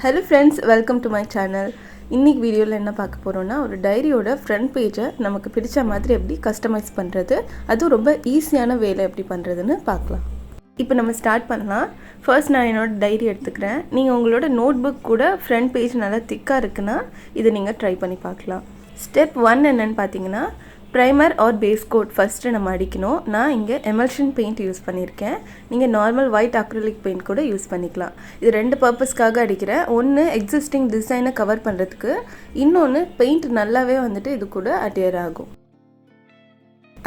Hello friends, welcome to my channel. இன்னைக்கு வீடியோல என்ன பார்க்க போறோம்னா ஒரு டைரியோட ஃப்ரண்ட் பேஜை நமக்கு பிடிச்ச மாதிரி எப்படி கஸ்டமைஸ் பண்றது, அது ரொம்ப ஈஸியான வேலை எப்படி பண்றதுன்னு பார்க்கலாம். இப்போ நம்ம ஸ்டார்ட் பண்ணலாம். ஃபர்ஸ்ட் நான் என்னோட டைரி எடுத்துக்கிறேன். நீங்க உங்களோட நோட்புக் கூட ஃப்ரண்ட் பேஜ் நல்லா திக்கா இருக்குனா இத நீங்க ட்ரை பண்ணி பார்க்கலாம். ஸ்டெப் 1 என்னன்னு பாத்தீங்கன்னா primer or base coat first நம்ம அடிக்கணும். நான் இங்க emulsion paint யூஸ் பண்ணிருக்கேன். நீங்க நார்மல் white acrylic paint கூட யூஸ் பண்ணிக்கலாம். இது ரெண்டு பர்பஸ்க்காக அடிக்கிறேன். ஒன்னு எக்ஸிஸ்டிங் டிசைனை கவர் பண்றதுக்கு, இன்னொன்னு பெயிண்ட் நல்லாவே வந்துட்டு இது கூட அட்யர் ஆகும்.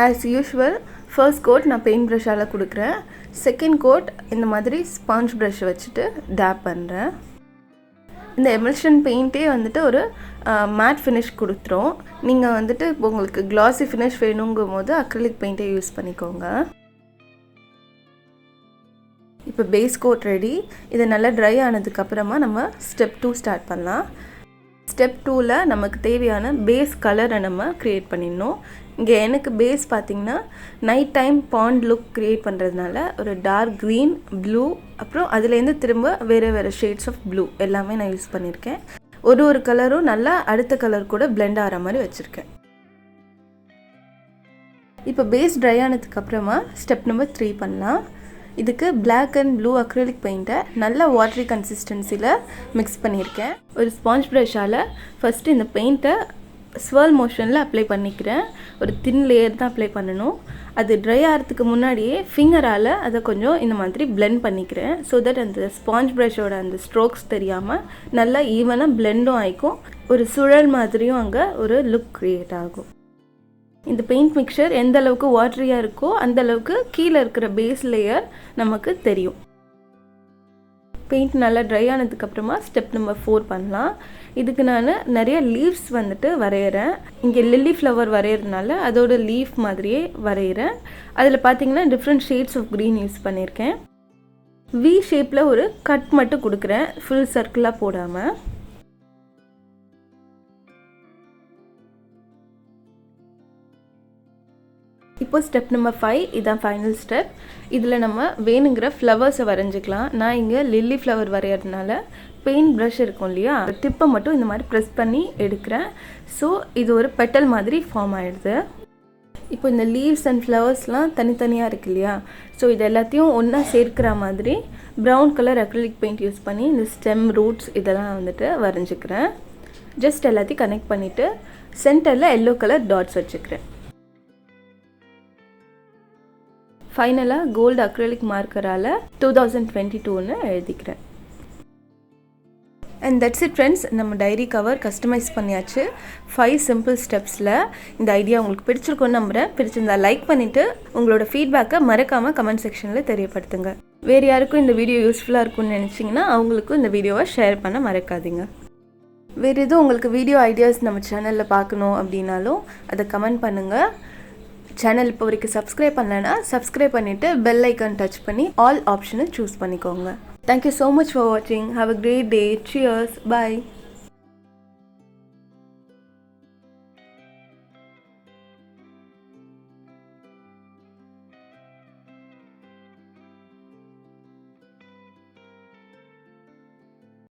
As usual first coat நான் paint brush-ஆல கொடுக்கிறேன். செகண்ட் கோட் இந்த மாதிரி sponge brush வச்சிட்டு dab பண்றேன். இந்த emulsion paint-ஏ வந்துட்டு ஒரு matte finish கொடுத்துரும். நீங்க வந்துட்டு உங்களுக்கு glossy finish வேணுங்கும்போது acrylic paint-ஐ யூஸ் பண்ணிக்கோங்க. இப்போ base coat ரெடி. இது நல்லா dry ஆனதுக்கு அப்புறமா நம்ம step 2 ஸ்டார்ட் பண்ணலாம். step 2ல நமக்கு தேவையான base color-ஐ நம்ம கிரியேட் பண்ணிடணும். இங்க எனக்கு பேஸ் பாத்தீங்கன்னா night time bond look create பண்றதுனால ஒரு டார்க் green, blue அப்புறம் அதில இருந்து திரும்ப வேற ஷேட்ஸ் ஆஃப் blue எல்லாமே நான் யூஸ் பண்ணிருக்கேன். ஒரு கலரும் நல்லா அடுத்த கலர் கூட blend ஆற மாதிரி வச்சிருக்கேன். இப்போ பேஸ் dry ஆனதுக்கு அப்புறமா ஸ்டெப் நம்பர் 3 பண்ணலாம். இதுக்கு black and blue acrylic paint-ஐ நல்ல watery consistency-ல mix பண்ணிருக்கேன். ஒரு sponge brush-ஆல first இந்த paint-ஐ swirl motion-ல அப்ளை பண்ணிக்கிறேன். ஒரு thin layer தான் அப்ளை பண்ணனும். அது dry ஆறதுக்கு முன்னாடியே finger-ஆல அத கொஞ்சம் இந்த மாதிரி blend பண்ணிக்கிறேன். so that அந்த sponge brush-ஓட அந்த strokes தெரியாம நல்லா ஈவனா blend-ம் ஆயிக்கும். ஒரு சுழல் மாதிரியும் அங்க ஒரு look create ஆகும். இந்த paint mixture எந்த அளவுக்கு watery-ஆ இருக்கோ அந்த அளவுக்கு கீழ இருக்கிற base layer நமக்கு தெரியும். பெயிண்ட் நல்லா dry ஆனதுக்கு அப்புறமா ஸ்டெப் நம்பர் 4 பண்ணலாம். இதுக்கு நான் நிறைய லீவ்ஸ் வந்துட்டு வரையறேன். இங்க லில்லி ஃப்ளவர் வரையறதுனால அதோட லீஃப் மாதிரியே வரையறேன். அதுல பாத்தீங்கன்னா different shades of green use பண்ணிருக்கேன். V ஷேப்ல ஒரு கட் மட்டும் கொடுக்கிறேன், full circle-ஆ போடாம. இப்போ ஸ்டெப் நம்பர் 5 இதான் ஃபைனல் ஸ்டெப். இதுல நம்ம வேணுங்கிற ஃப்ளவர்ஸை வரைஞ்சிக்கலாம். நான் இங்க லில்லி ஃப்ளவர் வரையறதுனால பெயிண்ட் பிரஷ் இருக்கும் இல்லையா, டிப்பை மட்டும் இந்த மாதிரி பிரஸ் பண்ணி எடுக்கிறேன். ஸோ இது ஒரு பெட்டல் மாதிரி ஃபார்ம் ஆயிடுது. இப்போ இந்த லீவ்ஸ் அண்ட் ஃப்ளவர்ஸ்லாம் தனித்தனியாக இருக்கு இல்லையா, ஸோ இது எல்லாத்தையும் ஒன்றா சேர்க்கிற மாதிரி brown colour acrylic paint use பண்ணி இந்த ஸ்டெம் ரூட்ஸ் இதெல்லாம் வந்துட்டு வரைஞ்சிக்கிறேன். ஜஸ்ட் எல்லாத்தையும் கனெக்ட் பண்ணிவிட்டு சென்டரில் எல்லோ கலர் டாட்ஸ் வச்சுக்கிறேன். ஃபைனலாக கோல்டு அக்ரிலிக் மார்க்கரால் 2022ன்னு எழுதிக்கிறேன். And that's it friends. நம்ம டைரி கவர் கஸ்டமைஸ் பண்ணியாச்சு 5 சிம்பிள் ஸ்டெப்ஸில். இந்த ஐடியா உங்களுக்கு பிடிச்சிருக்குன்னு நம்புகிறேன். பிடிச்சிருந்தா லைக் பண்ணிவிட்டு உங்களோட ஃபீட்பேக்கை மறக்காமல் கமெண்ட் செக்ஷனில் தெரியப்படுத்துங்க. வேறு யாருக்கும் இந்த வீடியோ யூஸ்ஃபுல்லாக இருக்கும்னு நினச்சிங்கன்னா அவங்களுக்கும் இந்த வீடியோவை ஷேர் பண்ண மறக்காதீங்க. வேறு எதுவும் உங்களுக்கு வீடியோ ஐடியாஸ் நம்ம சேனலில் பார்க்கணும் அப்படின்னாலும் அதை கமெண்ட் பண்ணுங்கள். சேனல் இப்போ வரைக்கும் சப்ஸ்கிரைப் பண்ணலன்னா சப்ஸ்கிரைப் பண்ணிவிட்டு பெல் ஐக்கான் டச் பண்ணி ஆல் ஆப்ஷனை சூஸ் பண்ணிக்கோங்க. Thank you so much for watching. Have a great day. Cheers. Bye.